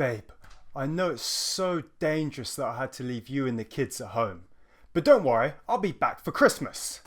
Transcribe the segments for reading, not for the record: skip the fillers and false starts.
Babe, I know it's so dangerous that I had to leave you and the kids at home. But don't worry, I'll be back for Christmas.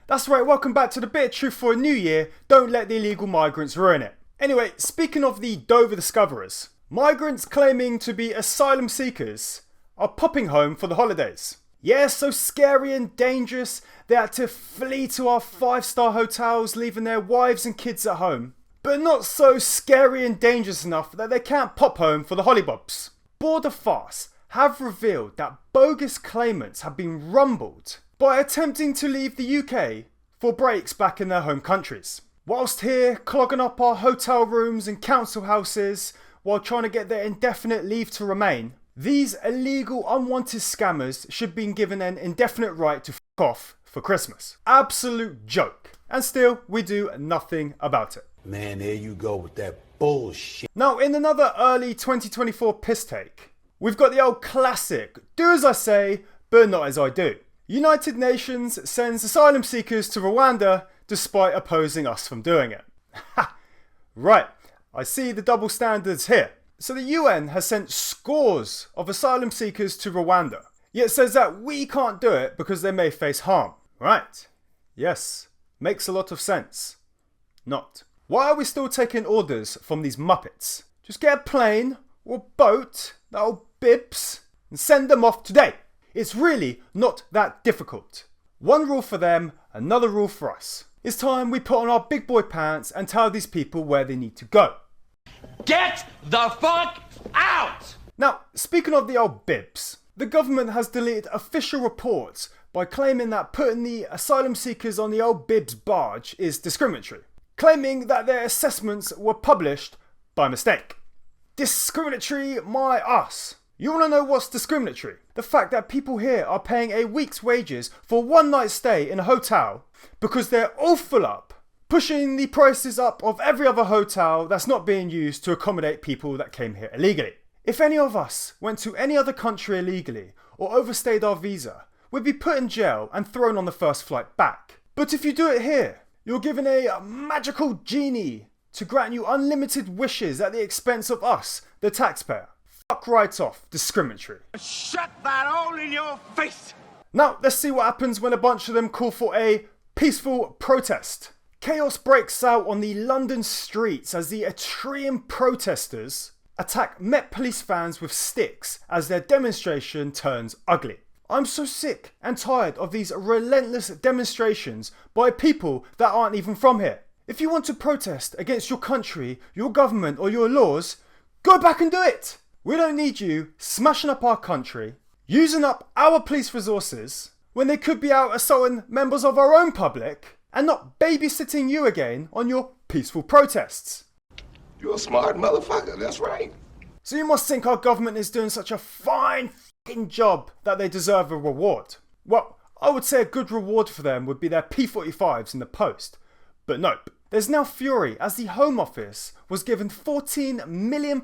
That's right, welcome back to the bit of truth for a new year. Don't let the illegal migrants ruin it. Anyway, speaking of the Dover discoverers, migrants claiming to be asylum seekers are popping home for the holidays. Yeah, so scary and dangerous, they had to flee to our 5-star hotels, leaving their wives and kids at home. But not so scary and dangerous enough that they can't pop home for the hollybobs. Border Farce have revealed that bogus claimants have been rumbled by attempting to leave the UK for breaks back in their home countries. Whilst here, clogging up our hotel rooms and council houses while trying to get their indefinite leave to remain, these illegal unwanted scammers should be given an indefinite right to f*** off for Christmas. Absolute joke. And still, we do nothing about it. Man, there you go with that bullshit. Now, in another early 2024 piss take, we've got the old classic, do as I say, but not as I do. United Nations sends asylum seekers to Rwanda despite opposing us from doing it. Ha! Right, I see the double standards here. So the UN has sent scores of asylum seekers to Rwanda, yet says that we can't do it because they may face harm. Right, yes, makes a lot of sense. Not. Why are we still taking orders from these muppets? Just get a plane or boat, the old bibs, and send them off today. It's really not that difficult. One rule for them, another rule for us. It's time we put on our big boy pants and tell these people where they need to go. Get the fuck out! Now, speaking of the old bibs, the government has deleted official reports by claiming that putting the asylum seekers on the old bibs barge is discriminatory, claiming that their assessments were published by mistake. Discriminatory my ass. You want to know what's discriminatory? The fact that people here are paying a week's wages for one night stay in a hotel because they're all full up, pushing the prices up of every other hotel that's not being used to accommodate people that came here illegally. If any of us went to any other country illegally or overstayed our visa, we'd be put in jail and thrown on the first flight back. But if you do it here, you're given a magical genie to grant you unlimited wishes at the expense of us, the taxpayer. Fuck right off, discriminatory. Shut that hole in your face! Now, let's see what happens when a bunch of them call for a peaceful protest. Chaos breaks out on the London streets as the extreme protesters attack Met Police fans with sticks as their demonstration turns ugly. I'm so sick and tired of these relentless demonstrations by people that aren't even from here. If you want to protest against your country, your government or your laws, go back and do it! We don't need you smashing up our country, using up our police resources, when they could be out assaulting members of our own public, and not babysitting you again on your peaceful protests. You're a smart motherfucker, that's right. So you must think our government is doing such a fine f***ing job that they deserve a reward. Well, I would say a good reward for them would be their P45s in the post. But nope. There's now fury as the Home Office was given £14 million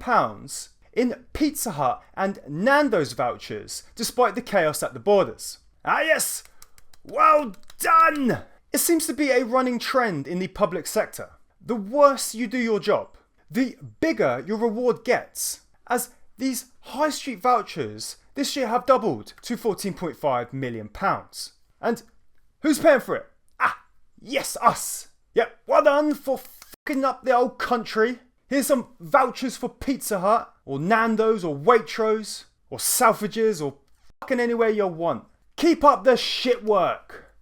in Pizza Hut and Nando's vouchers despite the chaos at the borders. Ah yes! Well done! It seems to be a running trend in the public sector. The worse you do your job, the bigger your reward gets, as these high street vouchers this year have doubled to £14.5 million. And who's paying for it? Ah, yes, us! Yep, well done for fucking up the old country. Here's some vouchers for Pizza Hut, or Nando's, or Waitrose, or Selfridges, or fucking anywhere you want. Keep up the shit work.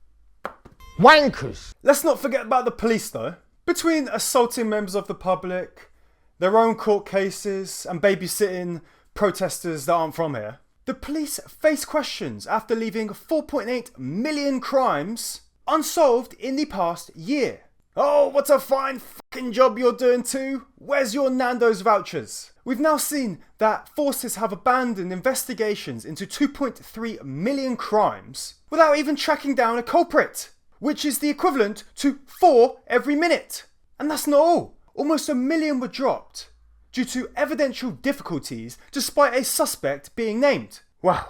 Wankers! Let's not forget about the police though. Between assaulting members of the public, their own court cases, and babysitting protesters that aren't from here, the police face questions after leaving 4.8 million crimes unsolved in the past year. Oh, what a fine fucking job you're doing too. Where's your Nando's vouchers? We've now seen that forces have abandoned investigations into 2.3 million crimes without even tracking down a culprit, which is the equivalent to 4 every minute. And that's not all. Almost 1 million were dropped due to evidential difficulties despite a suspect being named. Wow.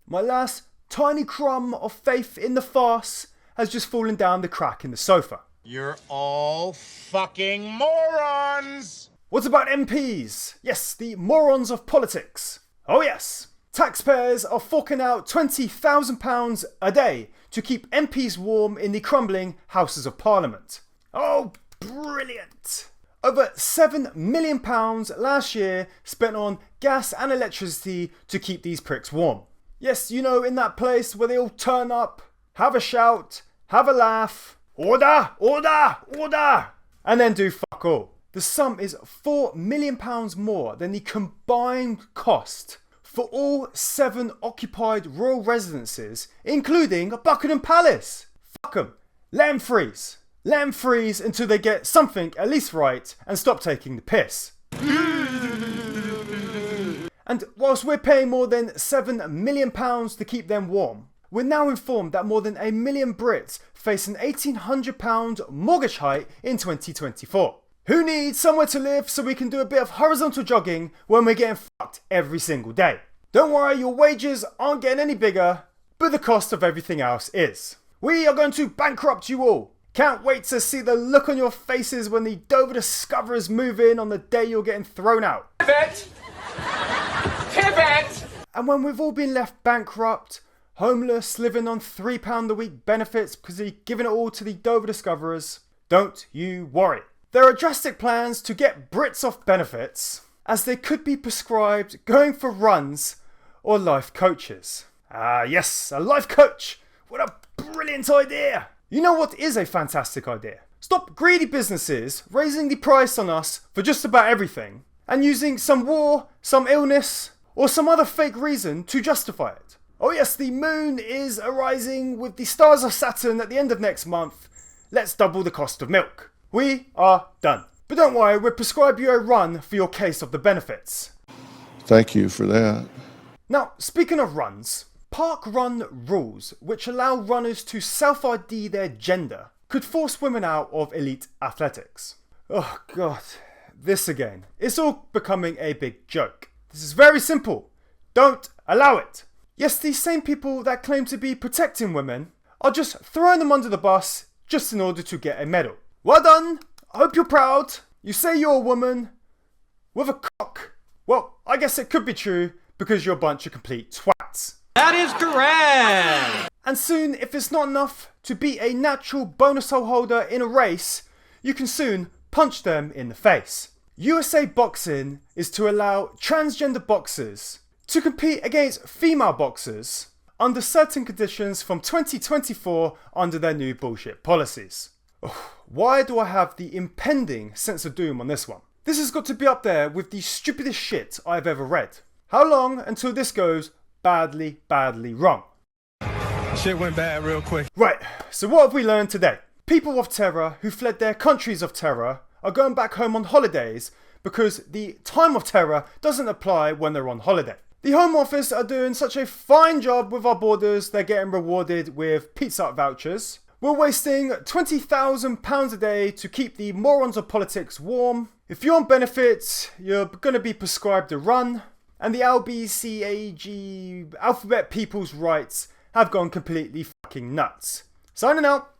My last tiny crumb of faith in the farce has just fallen down the crack in the sofa. You're all fucking morons! What about MPs? Yes, the morons of politics. Oh yes, taxpayers are forking out £20,000 a day to keep MPs warm in the crumbling Houses of Parliament. Oh, brilliant! Over £7 million last year spent on gas and electricity to keep these pricks warm. Yes, you know, in that place where they all turn up, have a shout, have a laugh, order, order, order, and then do fuck all. The sum is £4 million more than the combined cost for all 7 occupied royal residences, including Buckingham Palace. Fuck 'em. Let 'em freeze. Let 'em freeze until they get something at least right and stop taking the piss. And whilst we're paying more than £7 million to keep them warm, we're now informed that more than 1 million Brits face an £1,800 mortgage hike in 2024. Who needs somewhere to live so we can do a bit of horizontal jogging when we're getting fucked every single day? Don't worry, your wages aren't getting any bigger, but the cost of everything else is. We are going to bankrupt you all. Can't wait to see the look on your faces when the Dover Discoverers move in on the day you're getting thrown out. Pivot! Pivot! And when we've all been left bankrupt, homeless, living on £3 a week benefits because you're giving it all to the Dover Discoverers, don't you worry. There are drastic plans to get Brits off benefits, as they could be prescribed going for runs or life coaches. Ah yes, a life coach! What a brilliant idea! You know what is a fantastic idea? Stop greedy businesses raising the price on us for just about everything and using some war, some illness, or some other fake reason to justify it. Oh yes, the moon is arising with the stars of Saturn at the end of next month. Let's double the cost of milk. We are done. But don't worry, we'll prescribe you a run for your case of the benefits. Thank you for that. Now, speaking of runs, park run rules, which allow runners to self-ID their gender, could force women out of elite athletics. Oh god, this again. It's all becoming a big joke. This is very simple. Don't allow it. Yes, these same people that claim to be protecting women are just throwing them under the bus just in order to get a medal. Well done. I hope you're proud. You say you're a woman with a cock. Well, I guess it could be true because you're a bunch of complete twats. That is correct! And soon, if it's not enough to beat a natural bonus hole holder in a race, you can soon punch them in the face. USA Boxing is to allow transgender boxers to compete against female boxers under certain conditions from 2024 under their new bullshit policies. Why do I have the impending sense of doom on this one? This has got to be up there with the stupidest shit I've ever read. How long until this goes badly, badly wrong? Shit went bad real quick. Right, so what have we learned today? People of terror who fled their countries of terror are going back home on holidays because the time of terror doesn't apply when they're on holiday. The Home Office are doing such a fine job with our borders, they're getting rewarded with Pizza Hut vouchers. We're wasting £20,000 a day to keep the morons of politics warm. If you're on benefits, you're going to be prescribed a run. And the LBCAG alphabet people's rights have gone completely fucking nuts. Signing out.